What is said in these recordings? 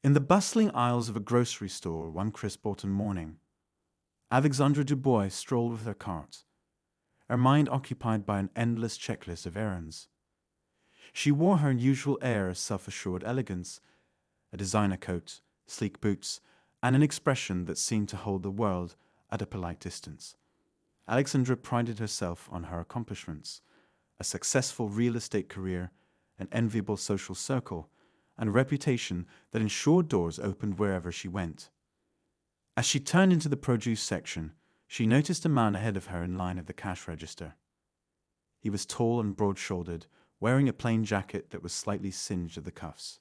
In the bustling aisles of a grocery store one crisp autumn morning, Alexandra Dubois strolled with her cart, her mind occupied by an endless checklist of errands. She wore her usual air of self-assured elegance, a designer coat, sleek boots, and an expression that seemed to hold the world at a polite distance. Alexandra prided herself on her accomplishments, a successful real estate career, an enviable social circle, and a reputation that ensured doors opened wherever she went. As she turned into the produce section, she noticed a man ahead of her in line at the cash register. He was tall and broad-shouldered, wearing a plain jacket that was slightly singed at the cuffs.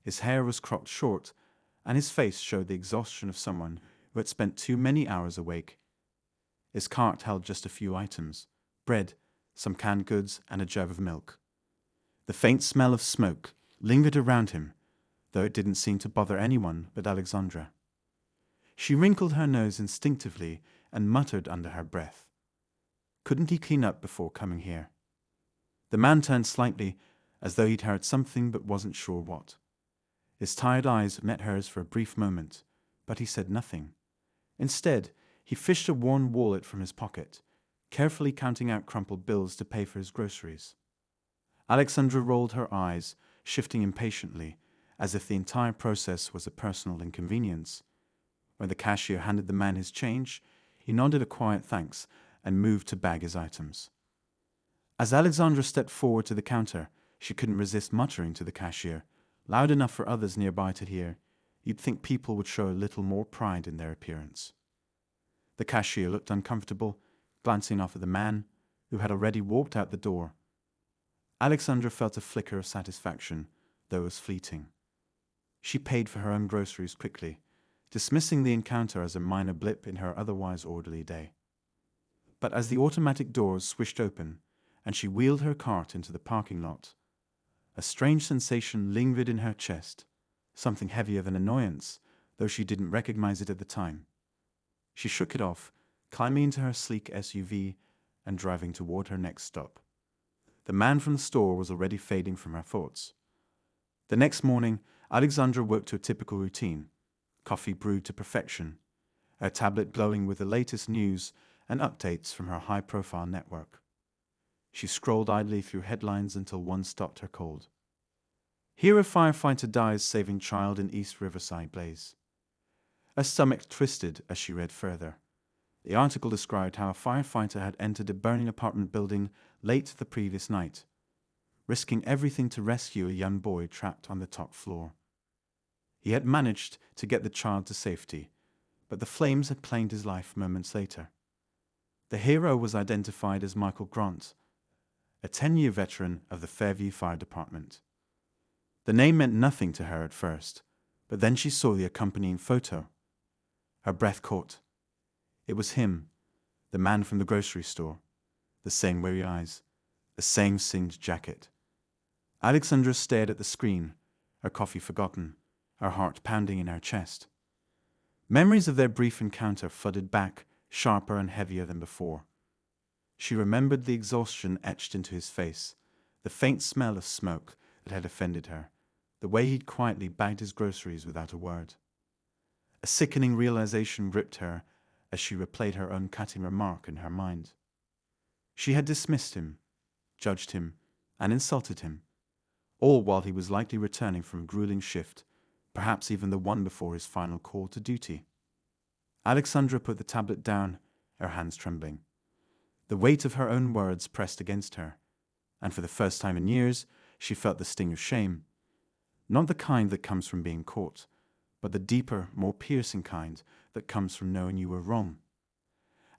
His hair was cropped short, and his face showed the exhaustion of someone who had spent too many hours awake. His cart held just a few items: bread, some canned goods, and a jug of milk. The faint smell of smoke lingered around him, though it didn't seem to bother anyone but Alexandra. She wrinkled her nose instinctively and muttered under her breath, "Couldn't he clean up before coming here?" The man turned slightly, as though he'd heard something but wasn't sure what. His tired eyes met hers for a brief moment, but he said nothing. Instead, he fished a worn wallet from his pocket, carefully counting out crumpled bills to pay for his groceries. Alexandra rolled her eyes, shifting impatiently, as if the entire process was a personal inconvenience. When the cashier handed the man his change, he nodded a quiet thanks and moved to bag his items. As Alexandra stepped forward to the counter, she couldn't resist muttering to the cashier, loud enough for others nearby to hear, "You'd think people would show a little more pride in their appearance." The cashier looked uncomfortable, glancing off at the man, who had already walked out the door. Alexandra felt a flicker of satisfaction, though it was fleeting. She paid for her own groceries quickly, dismissing the encounter as a minor blip in her otherwise orderly day. But as the automatic doors swished open, and she wheeled her cart into the parking lot, a strange sensation lingered in her chest, something heavier than annoyance, though she didn't recognize it at the time. She shook it off, climbing into her sleek SUV and driving toward her next stop. The man from the store was already fading from her thoughts. The next morning, Alexandra worked to a typical routine: coffee brewed to perfection, her tablet glowing with the latest news and updates from her high-profile network. She scrolled idly through headlines until one stopped her cold. "Here a firefighter dies saving child in East Riverside blaze." Her stomach twisted as she read further. The article described how a firefighter had entered a burning apartment building late the previous night, risking everything to rescue a young boy trapped on the top floor. He had managed to get the child to safety, but the flames had claimed his life moments later. The hero was identified as Michael Grant, a 10-year veteran of the Fairview Fire Department. The name meant nothing to her at first, but then she saw the accompanying photo. Her breath caught. It was him, the man from the grocery store, the same weary eyes, the same singed jacket. Alexandra stared at the screen, her coffee forgotten, her heart pounding in her chest. Memories of their brief encounter flooded back, sharper and heavier than before. She remembered the exhaustion etched into his face, the faint smell of smoke that had offended her, the way he'd quietly bagged his groceries without a word. A sickening realization gripped her as she replayed her own cutting remark in her mind. She had dismissed him, judged him, and insulted him, all while he was likely returning from a grueling shift, perhaps even the one before his final call to duty. Alexandra put the tablet down, her hands trembling. The weight of her own words pressed against her, and for the first time in years, she felt the sting of shame. Not the kind that comes from being caught, but the deeper, more piercing kind that comes from knowing you were wrong.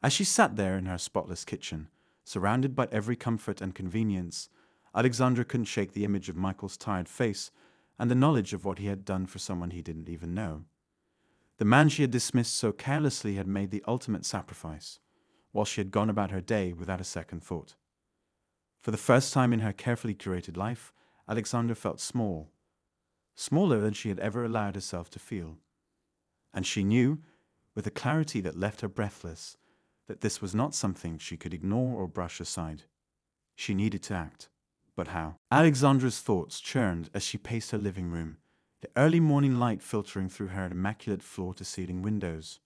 As she sat there in her spotless kitchen, surrounded by every comfort and convenience, Alexandra couldn't shake the image of Michael's tired face and the knowledge of what he had done for someone he didn't even know. The man she had dismissed so carelessly had made the ultimate sacrifice, while she had gone about her day without a second thought. For the first time in her carefully curated life, Alexandra felt small, smaller than she had ever allowed herself to feel. And she knew, with a clarity that left her breathless, that this was not something she could ignore or brush aside. She needed to act. But how? Alexandra's thoughts churned as she paced her living room, the early morning light filtering through her immaculate floor-to-ceiling windows.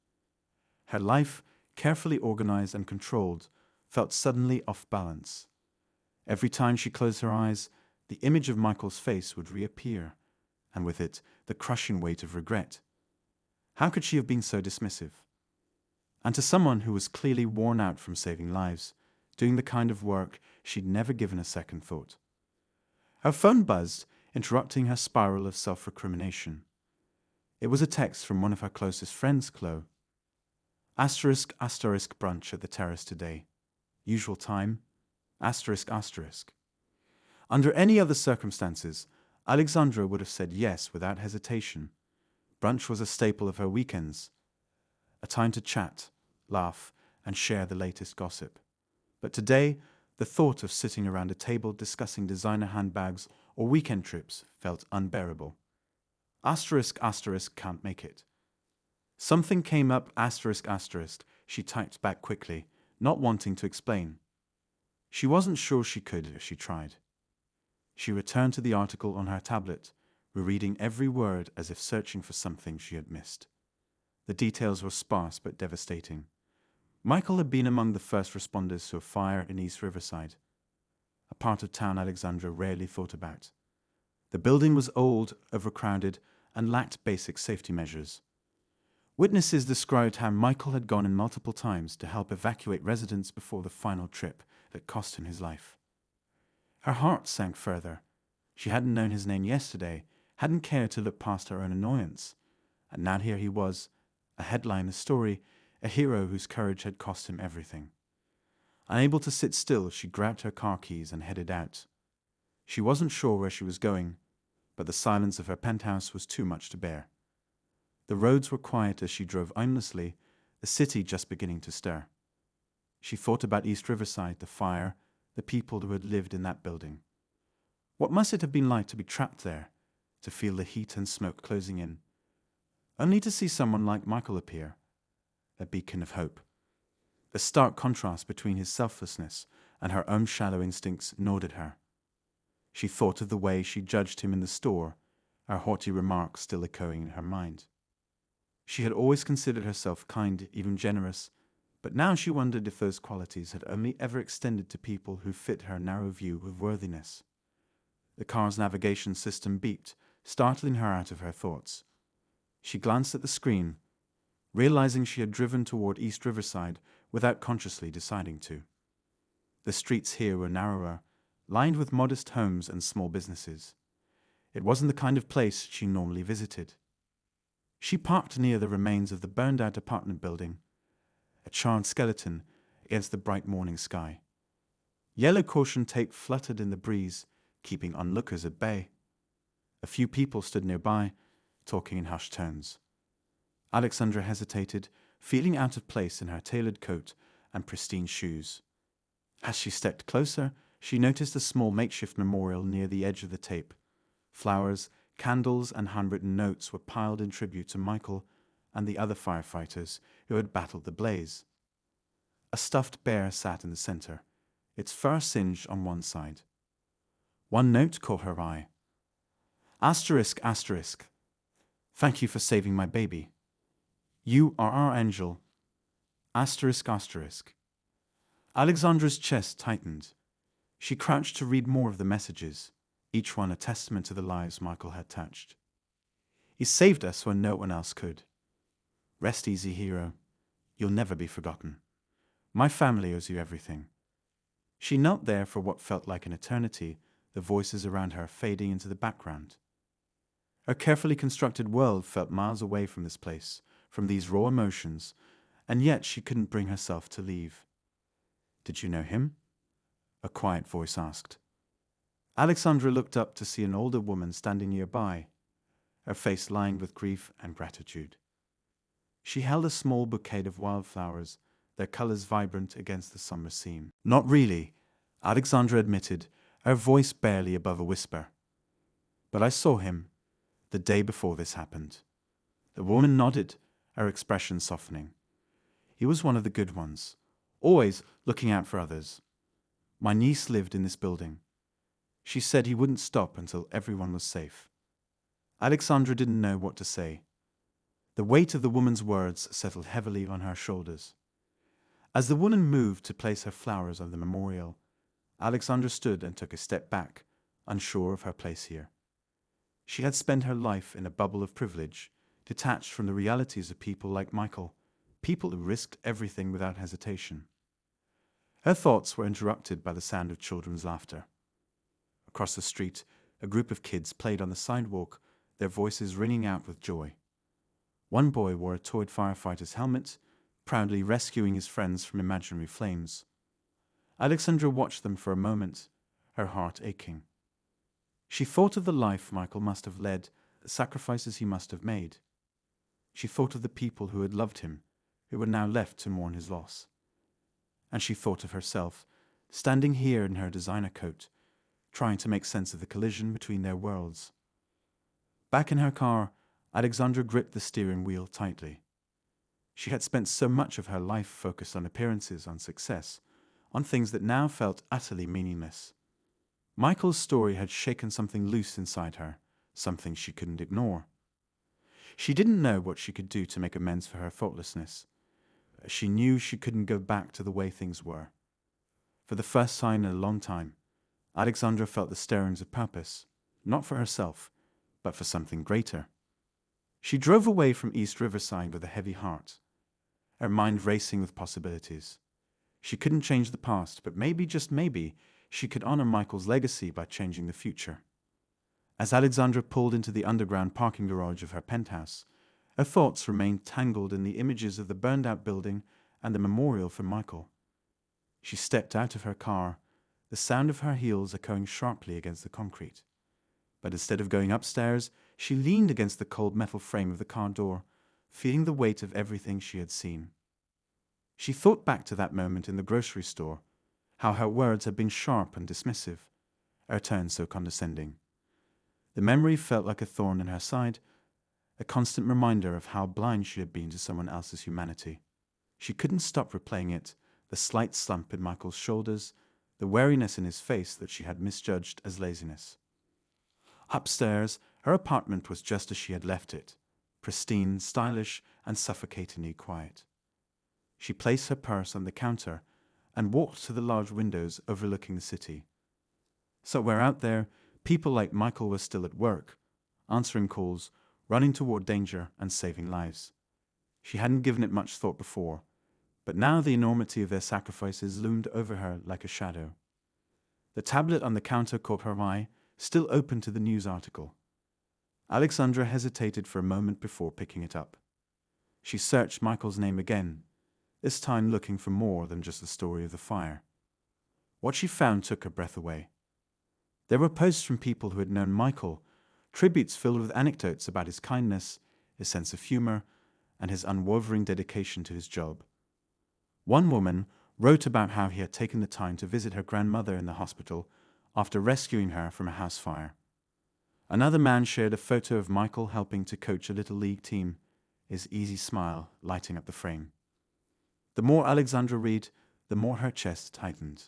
Her life, carefully organized and controlled, felt suddenly off balance. Every time she closed her eyes, the image of Michael's face would reappear, and with it, the crushing weight of regret. How could she have been so dismissive? And to someone who was clearly worn out from saving lives, doing the kind of work she'd never given a second thought. Her phone buzzed, interrupting her spiral of self-recrimination. It was a text from one of her closest friends, Chloe. Asterisk, asterisk, brunch at the terrace today. Usual time. Asterisk, asterisk. Under any other circumstances, Alexandra would have said yes without hesitation. Brunch was a staple of her weekends, a time to chat, laugh, and share the latest gossip. But today, the thought of sitting around a table discussing designer handbags or weekend trips felt unbearable. Asterisk, asterisk, can't make it. Something came up, asterisk, asterisk, she typed back quickly, not wanting to explain. She wasn't sure she could if she tried. She returned to the article on her tablet, rereading every word as if searching for something she had missed. The details were sparse but devastating. Michael had been among the first responders to a fire in East Riverside, a part of town Alexandra rarely thought about. The building was old, overcrowded, and lacked basic safety measures. Witnesses described how Michael had gone in multiple times to help evacuate residents before the final trip that cost him his life. Her heart sank further. She hadn't known his name yesterday, hadn't cared to look past her own annoyance. And now here he was, a headline, a story, a hero whose courage had cost him everything. Unable to sit still, she grabbed her car keys and headed out. She wasn't sure where she was going, but the silence of her penthouse was too much to bear. The roads were quiet as she drove aimlessly, the city just beginning to stir. She thought about East Riverside, the fire, the people who had lived in that building. What must it have been like to be trapped there, to feel the heat and smoke closing in, only to see someone like Michael appear, a beacon of hope. The stark contrast between his selflessness and her own shallow instincts gnawed at her. She thought of the way she judged him in the store, her haughty remarks still echoing in her mind. She had always considered herself kind, even generous, but now she wondered if those qualities had only ever extended to people who fit her narrow view of worthiness. The car's navigation system beeped, startling her out of her thoughts. She glanced at the screen, realizing she had driven toward East Riverside without consciously deciding to. The streets here were narrower, lined with modest homes and small businesses. It wasn't the kind of place she normally visited. She parked near the remains of the burned-out apartment building, a charred skeleton against the bright morning sky. Yellow caution tape fluttered in the breeze, keeping onlookers at bay. A few people stood nearby, talking in hushed tones. Alexandra hesitated, feeling out of place in her tailored coat and pristine shoes. As she stepped closer, she noticed a small makeshift memorial near the edge of the tape. Flowers, candles, and handwritten notes were piled in tribute to Michael and the other firefighters who had battled the blaze. A stuffed bear sat in the center, its fur singed on one side. One note caught her eye. Asterisk, asterisk. Thank you for saving my baby. You are our angel. Asterisk, asterisk. Alexandra's chest tightened. She crouched to read more of the messages, each one a testament to the lives Michael had touched. He saved us when no one else could. Rest easy, hero. You'll never be forgotten. My family owes you everything. She knelt there for what felt like an eternity, the voices around her fading into the background. Her carefully constructed world felt miles away from this place, from these raw emotions, and yet she couldn't bring herself to leave. Did you know him? A quiet voice asked. Alexandra looked up to see an older woman standing nearby, her face lined with grief and gratitude. She held a small bouquet of wildflowers, their colors vibrant against the summer scene. Not really, Alexandra admitted, her voice barely above a whisper. But I saw him, the day before this happened. The woman nodded, her expression softening. He was one of the good ones, always looking out for others. My niece lived in this building. She said he wouldn't stop until everyone was safe. Alexandra didn't know what to say. The weight of the woman's words settled heavily on her shoulders. As the woman moved to place her flowers on the memorial, Alexandra stood and took a step back, unsure of her place here. She had spent her life in a bubble of privilege, detached from the realities of people like Michael, people who risked everything without hesitation. Her thoughts were interrupted by the sound of children's laughter. Across the street, a group of kids played on the sidewalk, their voices ringing out with joy. One boy wore a toy firefighter's helmet, proudly rescuing his friends from imaginary flames. Alexandra watched them for a moment, her heart aching. She thought of the life Michael must have led, the sacrifices he must have made. She thought of the people who had loved him, who were now left to mourn his loss. And she thought of herself, standing here in her designer coat, trying to make sense of the collision between their worlds. Back in her car, Alexandra gripped the steering wheel tightly. She had spent so much of her life focused on appearances, on success, on things that now felt utterly meaningless. Michael's story had shaken something loose inside her, something she couldn't ignore. She didn't know what she could do to make amends for her thoughtlessness. She knew she couldn't go back to the way things were. For the first time in a long time, Alexandra felt the stirrings of purpose, not for herself, but for something greater. She drove away from East Riverside with a heavy heart, her mind racing with possibilities. She couldn't change the past, but maybe, just maybe, she could honor Michael's legacy by changing the future. As Alexandra pulled into the underground parking garage of her penthouse, her thoughts remained tangled in the images of the burned-out building and the memorial for Michael. She stepped out of her car, the sound of her heels echoing sharply against the concrete. But instead of going upstairs, she leaned against the cold metal frame of the car door, feeling the weight of everything she had seen. She thought back to that moment in the grocery store, how her words had been sharp and dismissive, her tone so condescending. The memory felt like a thorn in her side, a constant reminder of how blind she had been to someone else's humanity. She couldn't stop replaying it, the slight slump in Michael's shoulders, the wariness in his face that she had misjudged as laziness. Upstairs, her apartment was just as she had left it, pristine, stylish, and suffocatingly quiet. She placed her purse on the counter and walked to the large windows overlooking the city. Somewhere out there, people like Michael were still at work, answering calls, running toward danger, and saving lives. She hadn't given it much thought before, but now the enormity of their sacrifices loomed over her like a shadow. The tablet on the counter caught her eye, still open to the news article. Alexandra hesitated for a moment before picking it up. She searched Michael's name again, this time looking for more than just the story of the fire. What she found took her breath away. There were posts from people who had known Michael, tributes filled with anecdotes about his kindness, his sense of humor, and his unwavering dedication to his job. One woman wrote about how he had taken the time to visit her grandmother in the hospital after rescuing her from a house fire. Another man shared a photo of Michael helping to coach a little league team, his easy smile lighting up the frame. The more Alexandra read, the more her chest tightened.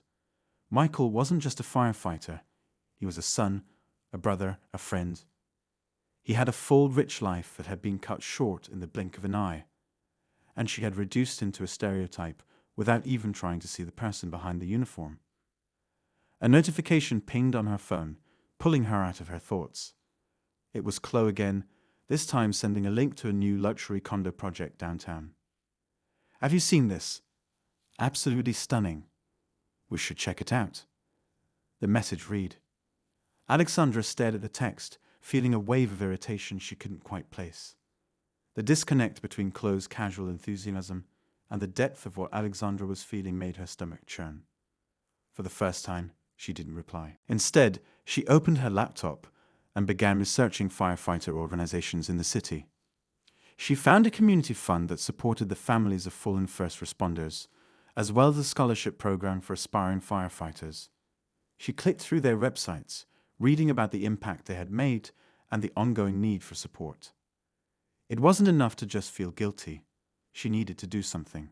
Michael wasn't just a firefighter. He was a son, a brother, a friend. He had a full, rich life that had been cut short in the blink of an eye, and she had reduced him to a stereotype without even trying to see the person behind the uniform. A notification pinged on her phone, pulling her out of her thoughts. It was Chloe again, this time sending a link to a new luxury condo project downtown. "Have you seen this? Absolutely stunning. We should check it out." The message read. Alexandra stared at the text, feeling a wave of irritation she couldn't quite place. The disconnect between Chloe's casual enthusiasm and the depth of what Alexandra was feeling made her stomach churn. For the first time, she didn't reply. Instead, she opened her laptop and began researching firefighter organizations in the city. She found a community fund that supported the families of fallen first responders, as well as a scholarship program for aspiring firefighters. She clicked through their websites, reading about the impact they had made and the ongoing need for support. It wasn't enough to just feel guilty. She needed to do something.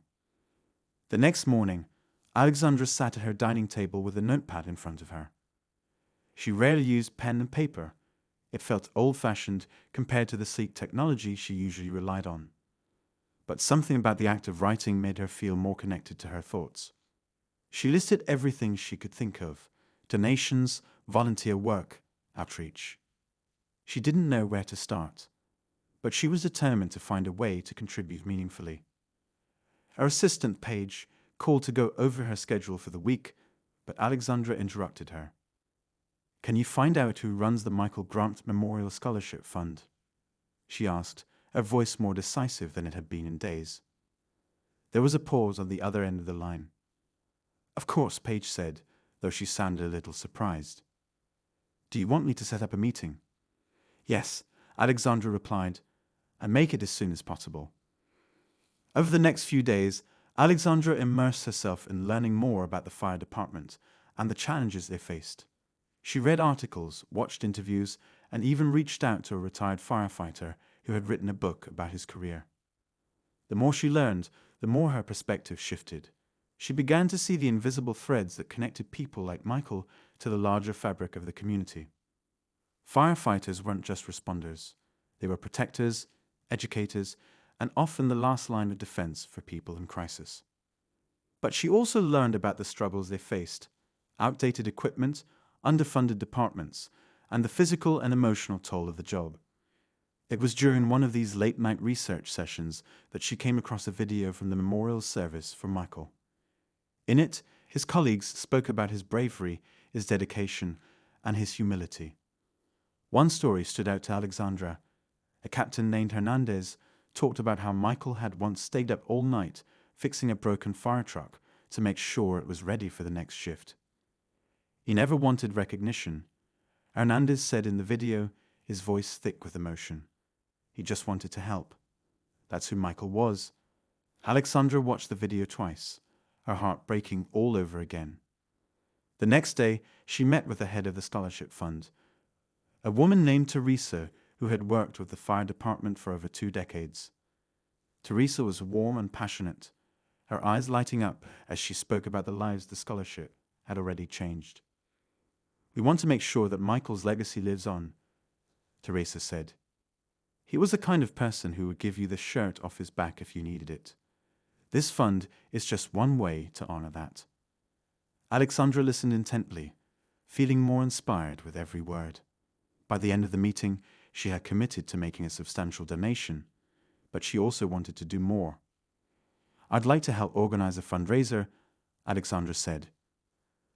The next morning, Alexandra sat at her dining table with a notepad in front of her. She rarely used pen and paper. It felt old-fashioned compared to the sleek technology she usually relied on. But something about the act of writing made her feel more connected to her thoughts. She listed everything she could think of: donations, volunteer work, outreach. She didn't know where to start, but she was determined to find a way to contribute meaningfully. Her assistant, Paige, called to go over her schedule for the week, but Alexandra interrupted her. "Can you find out who runs the Michael Grant Memorial Scholarship Fund?" she asked, her voice more decisive than it had been in days. There was a pause on the other end of the line. "Of course," Paige said, though she sounded a little surprised. "Do you want me to set up a meeting?" "Yes," Alexandra replied, "and make it as soon as possible." Over the next few days, Alexandra immersed herself in learning more about the fire department and the challenges they faced. She read articles, watched interviews, and even reached out to a retired firefighter who had written a book about his career. The more she learned, the more her perspective shifted. She began to see the invisible threads that connected people like Michael to the larger fabric of the community. Firefighters weren't just responders. They were protectors, educators, and often the last line of defense for people in crisis. But she also learned about the struggles they faced: outdated equipment, underfunded departments, and the physical and emotional toll of the job. It was during one of these late-night research sessions that she came across a video from the memorial service for Michael. In it, his colleagues spoke about his bravery, his dedication, and his humility. One story stood out to Alexandra. A captain named Hernandez talked about how Michael had once stayed up all night fixing a broken fire truck to make sure it was ready for the next shift. He never wanted recognition. Hernandez said in the video, his voice thick with emotion. He just wanted to help. That's who Michael was. Alexandra watched the video twice, her heart breaking all over again. The next day, she met with the head of the scholarship fund, a woman named Teresa who had worked with the fire department for over 2 decades. Teresa was warm and passionate, her eyes lighting up as she spoke about the lives the scholarship had already changed. "We want to make sure that Michael's legacy lives on," Teresa said. "He was the kind of person who would give you the shirt off his back if you needed it. This fund is just one way to honor that." Alexandra listened intently, feeling more inspired with every word. By the end of the meeting, she had committed to making a substantial donation, but she also wanted to do more. "I'd like to help organize a fundraiser," Alexandra said.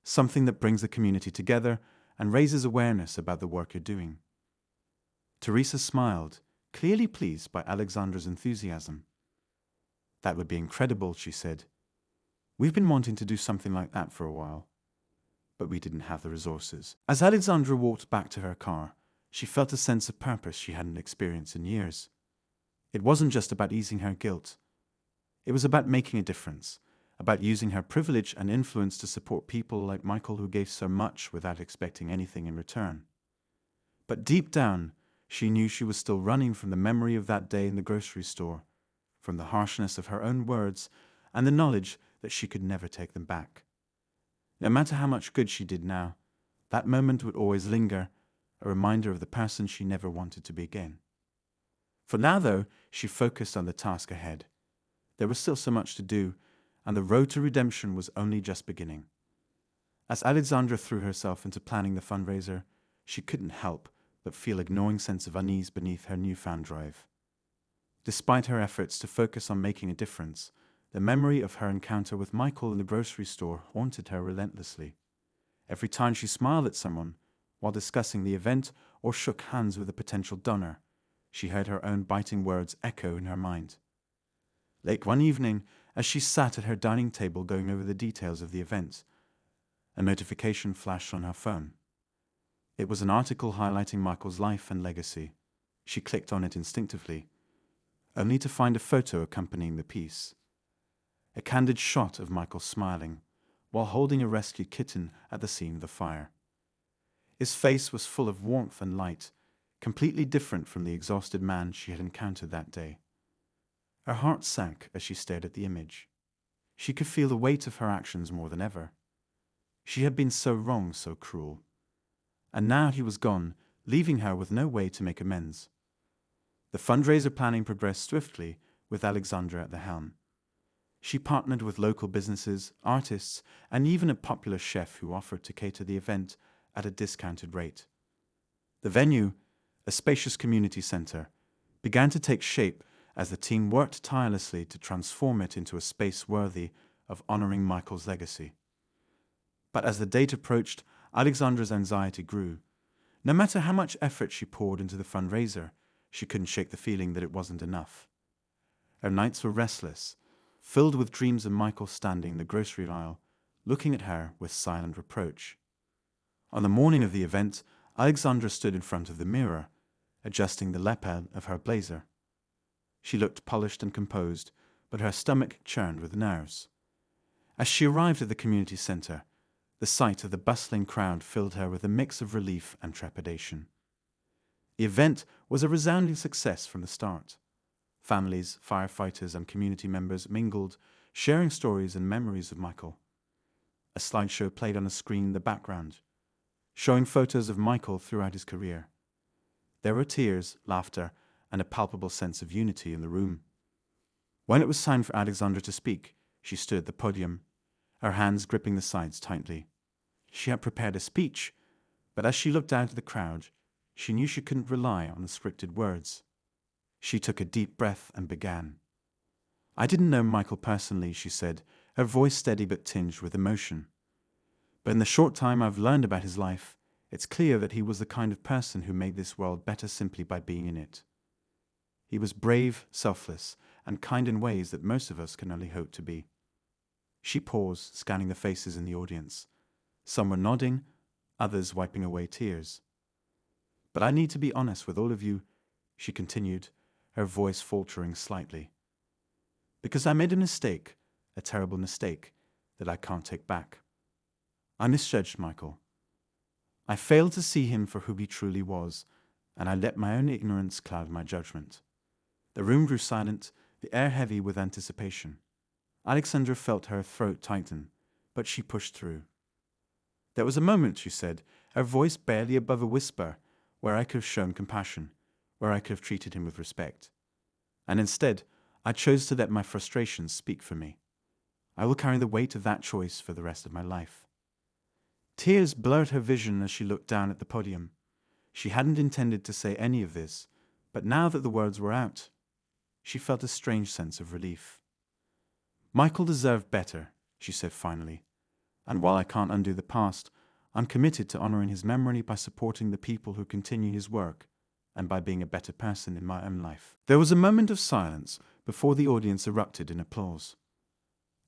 "Something that brings the community together and raises awareness about the work you're doing." Teresa smiled, clearly pleased by Alexandra's enthusiasm. "That would be incredible," she said. "We've been wanting to do something like that for a while, but we didn't have the resources." As Alexandra walked back to her car, she felt a sense of purpose she hadn't experienced in years. It wasn't just about easing her guilt. It was about making a difference, about using her privilege and influence to support people like Michael who gave so much without expecting anything in return. But deep down, she knew she was still running from the memory of that day in the grocery store, from the harshness of her own words, and the knowledge that she could never take them back. No matter how much good she did now, that moment would always linger, a reminder of the person she never wanted to be again. For now, though, she focused on the task ahead. There was still so much to do, and the road to redemption was only just beginning. As Alexandra threw herself into planning the fundraiser, she couldn't help but feel a gnawing sense of unease beneath her newfound drive. Despite her efforts to focus on making a difference, the memory of her encounter with Michael in the grocery store haunted her relentlessly. Every time she smiled at someone, while discussing the event or shook hands with a potential donor, she heard her own biting words echo in her mind. Late one evening, as she sat at her dining table going over the details of the event, a notification flashed on her phone. It was an article highlighting Michael's life and legacy. She clicked on it instinctively, only to find a photo accompanying the piece. A candid shot of Michael smiling, while holding a rescued kitten at the scene of the fire. His face was full of warmth and light, completely different from the exhausted man she had encountered that day. Her heart sank as she stared at the image. She could feel the weight of her actions more than ever. She had been so wrong, so cruel. And now he was gone, leaving her with no way to make amends. The fundraiser planning progressed swiftly, with Alexandra at the helm. She partnered with local businesses, artists, and even a popular chef who offered to cater the event at a discounted rate. The venue, a spacious community center, began to take shape as the team worked tirelessly to transform it into a space worthy of honoring Michael's legacy. But as the date approached, Alexandra's anxiety grew. No matter how much effort she poured into the fundraiser, she couldn't shake the feeling that it wasn't enough. Her nights were restless, filled with dreams of Michael standing in the grocery aisle, looking at her with silent reproach. On the morning of the event, Alexandra stood in front of the mirror, adjusting the lapel of her blazer. She looked polished and composed, but her stomach churned with nerves. As she arrived at the community center, the sight of the bustling crowd filled her with a mix of relief and trepidation. The event was a resounding success from the start. Families, firefighters, and community members mingled, sharing stories and memories of Michael. A slideshow played on a screen in the background, showing photos of Michael throughout his career. There were tears, laughter, and a palpable sense of unity in the room. When it was time for Alexandra to speak, she stood at the podium, her hands gripping the sides tightly. She had prepared a speech, but as she looked out at the crowd, she knew she couldn't rely on the scripted words. She took a deep breath and began. "I didn't know Michael personally," she said, her voice steady but tinged with emotion. "But in the short time I've learned about his life, it's clear that he was the kind of person who made this world better simply by being in it. He was brave, selfless, and kind in ways that most of us can only hope to be." She paused, scanning the faces in the audience. Some were nodding, others wiping away tears. "But I need to be honest with all of you," she continued, her voice faltering slightly. "Because I made a mistake, a terrible mistake, that I can't take back. I misjudged Michael. I failed to see him for who he truly was, and I let my own ignorance cloud my judgment." The room grew silent, the air heavy with anticipation. Alexandra felt her throat tighten, but she pushed through. "There was a moment," she said, her voice barely above a whisper, "where I could have shown compassion, where I could have treated him with respect. And instead, I chose to let my frustrations speak for me. I will carry the weight of that choice for the rest of my life." Tears blurred her vision as she looked down at the podium. She hadn't intended to say any of this, but now that the words were out, she felt a strange sense of relief. "Michael deserved better," she said finally. "And while I can't undo the past, I'm committed to honoring his memory by supporting the people who continue his work, and by being a better person in my own life." There was a moment of silence before the audience erupted in applause.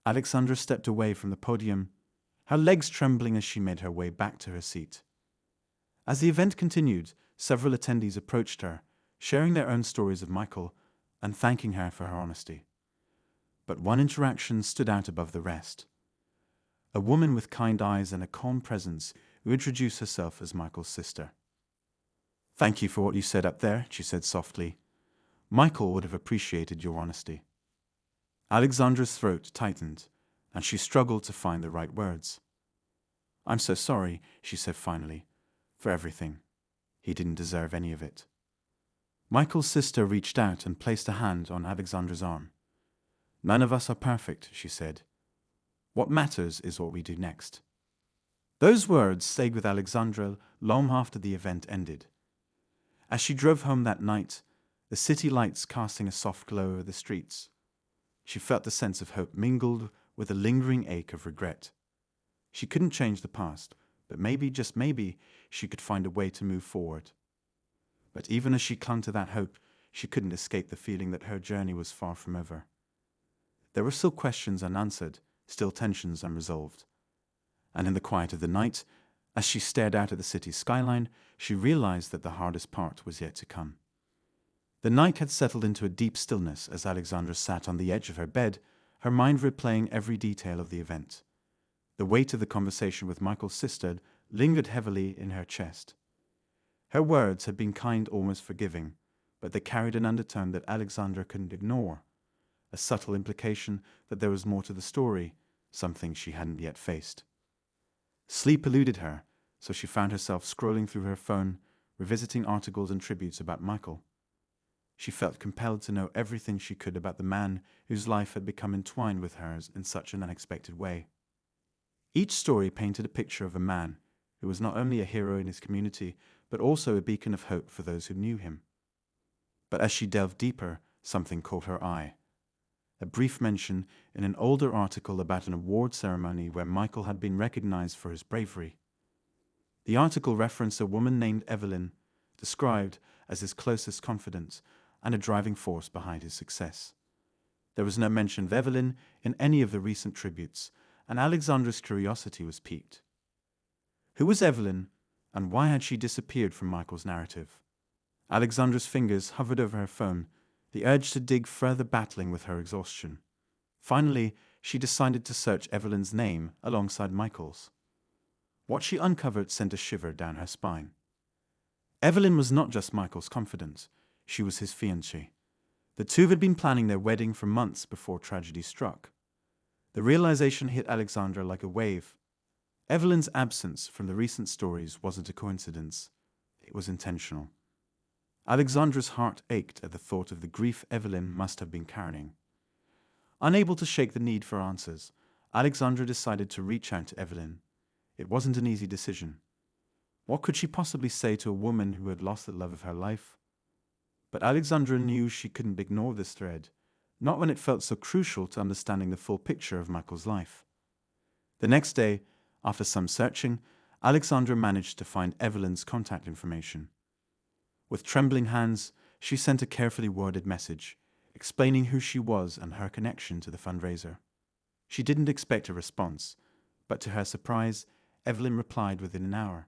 Alexandra stepped away from the podium, her legs trembling as she made her way back to her seat. As the event continued, several attendees approached her, sharing their own stories of Michael and thanking her for her honesty. But one interaction stood out above the rest. A woman with kind eyes and a calm presence who introduced herself as Michael's sister. "Thank you for what you said up there," she said softly. "Michael would have appreciated your honesty." Alexandra's throat tightened, and she struggled to find the right words. "I'm so sorry," she said finally, "for everything. He didn't deserve any of it." Michael's sister reached out and placed a hand on Alexandra's arm. "None of us are perfect," she said. "What matters is what we do next." Those words stayed with Alexandra long after the event ended. As she drove home that night, the city lights casting a soft glow over the streets, she felt a sense of hope mingled with a lingering ache of regret. She couldn't change the past, but maybe, just maybe, she could find a way to move forward. But even as she clung to that hope, she couldn't escape the feeling that her journey was far from over. There were still questions unanswered, still tensions unresolved. And in the quiet of the night, as she stared out at the city's skyline, she realized that the hardest part was yet to come. The night had settled into a deep stillness as Alexandra sat on the edge of her bed, her mind replaying every detail of the event. The weight of the conversation with Michael's sister lingered heavily in her chest. Her words had been kind, almost forgiving, but they carried an undertone that Alexandra couldn't ignore, a subtle implication that there was more to the story, something she hadn't yet faced. Sleep eluded her, so she found herself scrolling through her phone, revisiting articles and tributes about Michael. She felt compelled to know everything she could about the man whose life had become entwined with hers in such an unexpected way. Each story painted a picture of a man who was not only a hero in his community, but also a beacon of hope for those who knew him. But as she delved deeper, something caught her eye. A brief mention in an older article about an award ceremony where Michael had been recognized for his bravery. The article referenced a woman named Evelyn, described as his closest confidant and a driving force behind his success. There was no mention of Evelyn in any of the recent tributes, and Alexandra's curiosity was piqued. Who was Evelyn, and why had she disappeared from Michael's narrative? Alexandra's fingers hovered over her phone, the urge to dig further battling with her exhaustion. Finally, she decided to search Evelyn's name alongside Michael's. What she uncovered sent a shiver down her spine. Evelyn was not just Michael's confidant, she was his fiancée. The two had been planning their wedding for months before tragedy struck. The realization hit Alexandra like a wave. Evelyn's absence from the recent stories wasn't a coincidence. It was intentional. Alexandra's heart ached at the thought of the grief Evelyn must have been carrying. Unable to shake the need for answers, Alexandra decided to reach out to Evelyn. It wasn't an easy decision. What could she possibly say to a woman who had lost the love of her life? But Alexandra knew she couldn't ignore this thread, not when it felt so crucial to understanding the full picture of Michael's life. The next day, after some searching, Alexandra managed to find Evelyn's contact information. With trembling hands, she sent a carefully worded message, explaining who she was and her connection to the fundraiser. She didn't expect a response, but to her surprise, Evelyn replied within an hour.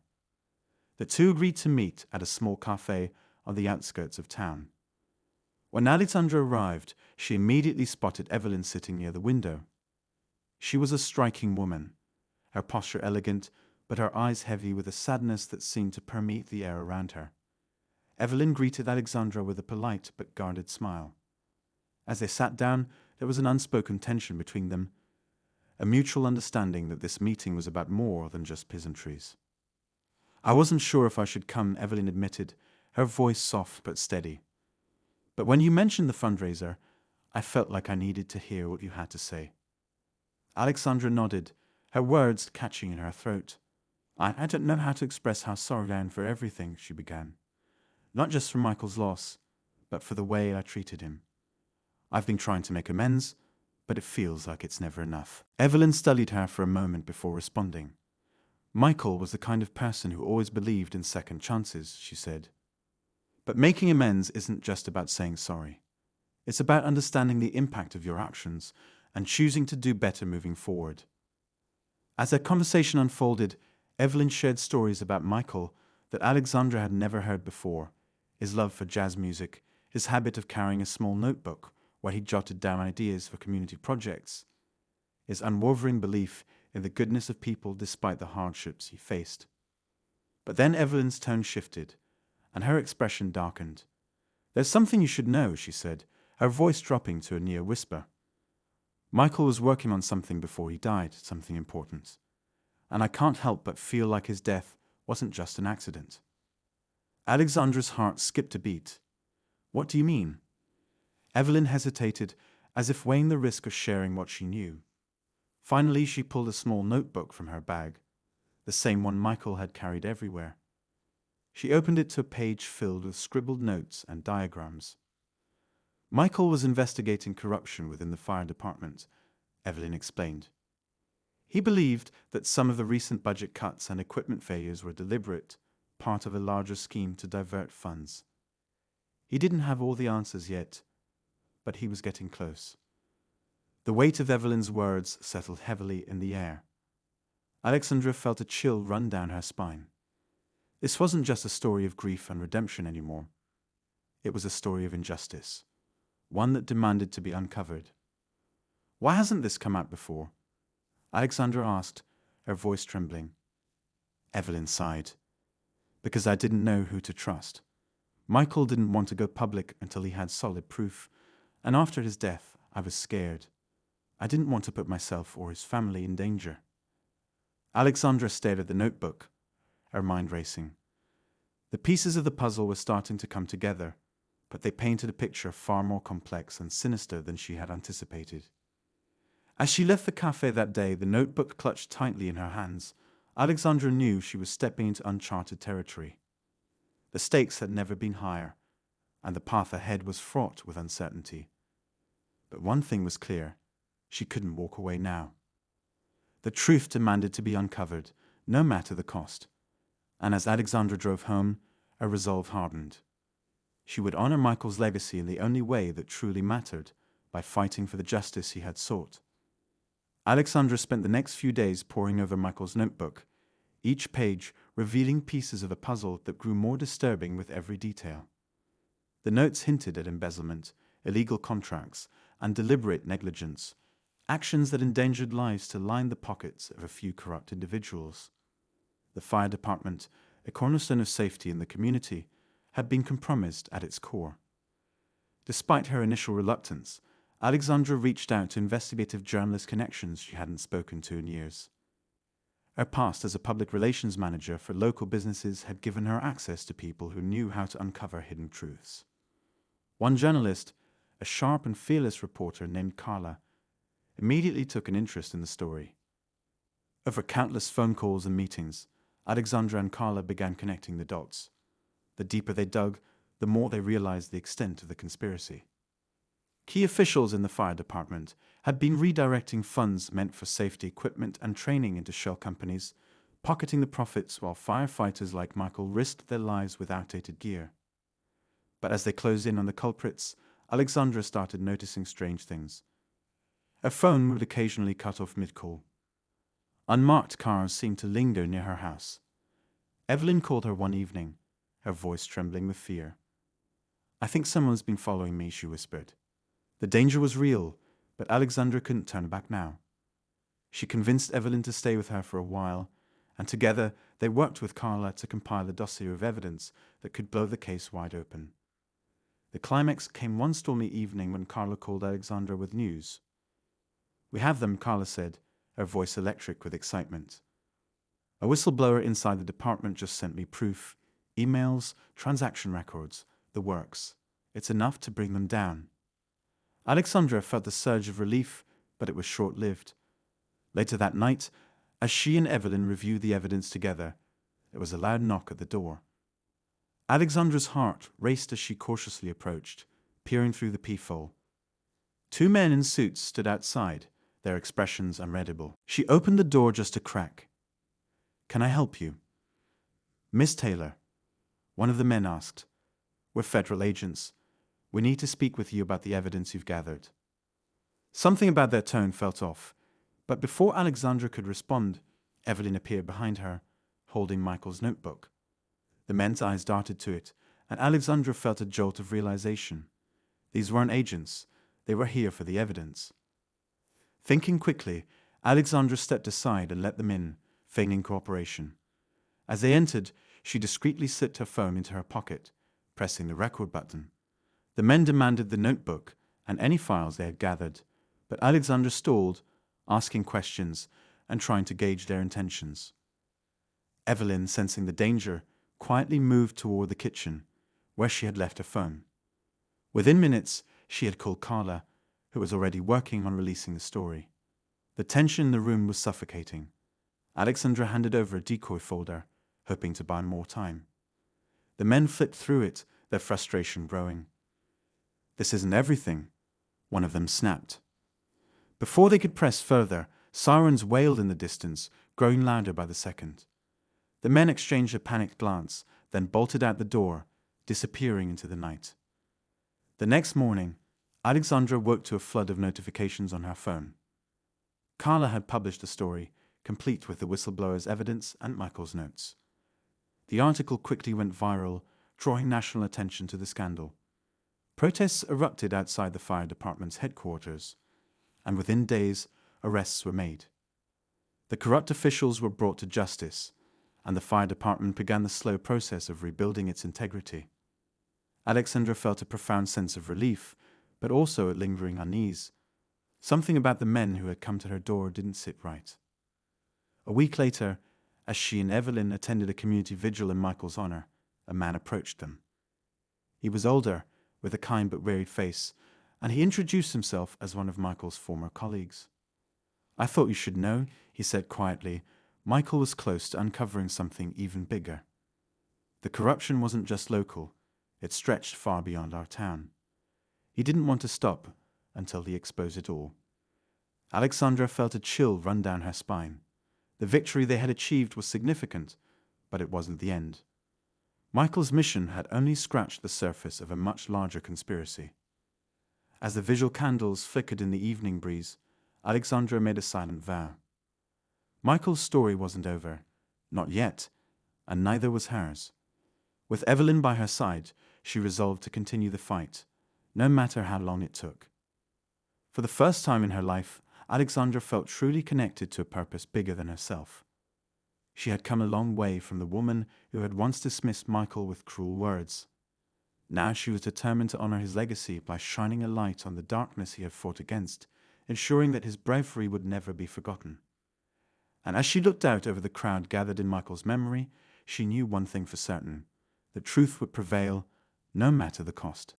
The two agreed to meet at a small cafe on the outskirts of town. When Alexandra arrived, she immediately spotted Evelyn sitting near the window. She was a striking woman, her posture elegant, but her eyes heavy with a sadness that seemed to permeate the air around her. Evelyn greeted Alexandra with a polite but guarded smile. As they sat down, there was an unspoken tension between them, a mutual understanding that this meeting was about more than just pleasantries. "I wasn't sure if I should come," Evelyn admitted, her voice soft but steady. "But when you mentioned the fundraiser, I felt like I needed to hear what you had to say." Alexandra nodded, her words catching in her throat. I don't know how to express how sorry I am for everything," she began. "Not just for Michael's loss, but for the way I treated him. I've been trying to make amends, but it feels like it's never enough." Evelyn studied her for a moment before responding. "Michael was the kind of person who always believed in second chances," she said. "But making amends isn't just about saying sorry. It's about understanding the impact of your actions and choosing to do better moving forward." As their conversation unfolded, Evelyn shared stories about Michael that Alexandra had never heard before: his love for jazz music, his habit of carrying a small notebook where he jotted down ideas for community projects, his unwavering belief in the goodness of people despite the hardships he faced. But then Evelyn's tone shifted, and her expression darkened. "There's something you should know," she said, her voice dropping to a near whisper. "Michael was working on something before he died, something important. And I can't help but feel like his death wasn't just an accident." Alexandra's heart skipped a beat. "What do you mean?" Evelyn hesitated, as if weighing the risk of sharing what she knew. Finally, she pulled a small notebook from her bag, the same one Michael had carried everywhere. She opened it to a page filled with scribbled notes and diagrams. "Michael was investigating corruption within the fire department," Evelyn explained. "He believed that some of the recent budget cuts and equipment failures were deliberate, part of a larger scheme to divert funds. He didn't have all the answers yet, but he was getting close." The weight of Evelyn's words settled heavily in the air. Alexandra felt a chill run down her spine. This wasn't just a story of grief and redemption anymore. It was a story of injustice, one that demanded to be uncovered. "Why hasn't this come out before?" Alexandra asked, her voice trembling. Evelyn sighed. "Because I didn't know who to trust. Michael didn't want to go public until he had solid proof, and after his death, I was scared. I didn't want to put myself or his family in danger." Alexandra stared at the notebook, her mind racing. The pieces of the puzzle were starting to come together, but they painted a picture far more complex and sinister than she had anticipated. As she left the cafe that day, the notebook clutched tightly in her hands, Alexandra knew she was stepping into uncharted territory. The stakes had never been higher, and the path ahead was fraught with uncertainty. But one thing was clear: she couldn't walk away now. The truth demanded to be uncovered, no matter the cost. And as Alexandra drove home, a resolve hardened. She would honor Michael's legacy in the only way that truly mattered, by fighting for the justice he had sought. Alexandra spent the next few days poring over Michael's notebook, each page revealing pieces of a puzzle that grew more disturbing with every detail. The notes hinted at embezzlement, illegal contracts, and deliberate negligence, actions that endangered lives to line the pockets of a few corrupt individuals. The fire department, a cornerstone of safety in the community, had been compromised at its core. Despite her initial reluctance, Alexandra reached out to investigative journalist connections she hadn't spoken to in years. Her past as a public relations manager for local businesses had given her access to people who knew how to uncover hidden truths. One journalist, a sharp and fearless reporter named Carla, immediately took an interest in the story. Over countless phone calls and meetings, Alexandra and Carla began connecting the dots. The deeper they dug, the more they realized the extent of the conspiracy. Key officials in the fire department had been redirecting funds meant for safety equipment and training into shell companies, pocketing the profits while firefighters like Michael risked their lives with outdated gear. But as they closed in on the culprits, Alexandra started noticing strange things. Her phone would occasionally cut off mid-call. Unmarked cars seemed to linger near her house. Evelyn called her one evening, her voice trembling with fear. "I think someone's been following me," she whispered. The danger was real, but Alexandra couldn't turn back now. She convinced Evelyn to stay with her for a while, and together they worked with Carla to compile a dossier of evidence that could blow the case wide open. The climax came one stormy evening when Carla called Alexandra with news. "We have them," Carla said, her voice electric with excitement. "A whistleblower inside the department just sent me proof, emails, transaction records, the works. It's enough to bring them down." Alexandra felt a surge of relief, but it was short-lived. Later that night, as she and Evelyn reviewed the evidence together, there was a loud knock at the door. Alexandra's heart raced as she cautiously approached, peering through the peephole. Two men in suits stood outside, their expressions unreadable. She opened the door just a crack. "Can I help you?" "Miss Taylor," one of the men asked. "We're federal agents. We need to speak with you about the evidence you've gathered." Something about their tone felt off, but before Alexandra could respond, Evelyn appeared behind her, holding Michael's notebook. The men's eyes darted to it, and Alexandra felt a jolt of realization. These weren't agents. They were here for the evidence. Thinking quickly, Alexandra stepped aside and let them in, feigning cooperation. As they entered, she discreetly slipped her phone into her pocket, pressing the record button. The men demanded the notebook and any files they had gathered, but Alexandra stalled, asking questions and trying to gauge their intentions. Evelyn, sensing the danger, quietly moved toward the kitchen, where she had left her phone. Within minutes, she had called Carla, who was already working on releasing the story. The tension in the room was suffocating. Alexandra handed over a decoy folder, hoping to buy more time. The men flipped through it, their frustration growing. "This isn't everything," one of them snapped. Before they could press further, sirens wailed in the distance, growing louder by the second. The men exchanged a panicked glance, then bolted out the door, disappearing into the night. The next morning, Alexandra woke to a flood of notifications on her phone. Carla had published a story, complete with the whistleblower's evidence and Michael's notes. The article quickly went viral, drawing national attention to the scandal. Protests erupted outside the fire department's headquarters, and within days, arrests were made. The corrupt officials were brought to justice, and the fire department began the slow process of rebuilding its integrity. Alexandra felt a profound sense of relief, but also a lingering unease. Something about the men who had come to her door didn't sit right. A week later, as she and Evelyn attended a community vigil in Michael's honor, a man approached them. He was older, with a kind but wearied face, and he introduced himself as one of Michael's former colleagues. "I thought you should know," he said quietly. Michael was close to uncovering something even bigger. The corruption wasn't just local, it stretched far beyond our town. He didn't want to stop until he exposed it all. Alexandra felt a chill run down her spine. The victory they had achieved was significant, but it wasn't the end. Michael's mission had only scratched the surface of a much larger conspiracy. As the visual candles flickered in the evening breeze, Alexandra made a silent vow. Michael's story wasn't over, not yet, and neither was hers. With Evelyn by her side, she resolved to continue the fight, no matter how long it took. For the first time in her life, Alexandra felt truly connected to a purpose bigger than herself. She had come a long way from the woman who had once dismissed Michael with cruel words. Now she was determined to honor his legacy by shining a light on the darkness he had fought against, ensuring that his bravery would never be forgotten. And as she looked out over the crowd gathered in Michael's memory, she knew one thing for certain: the truth would prevail, no matter the cost.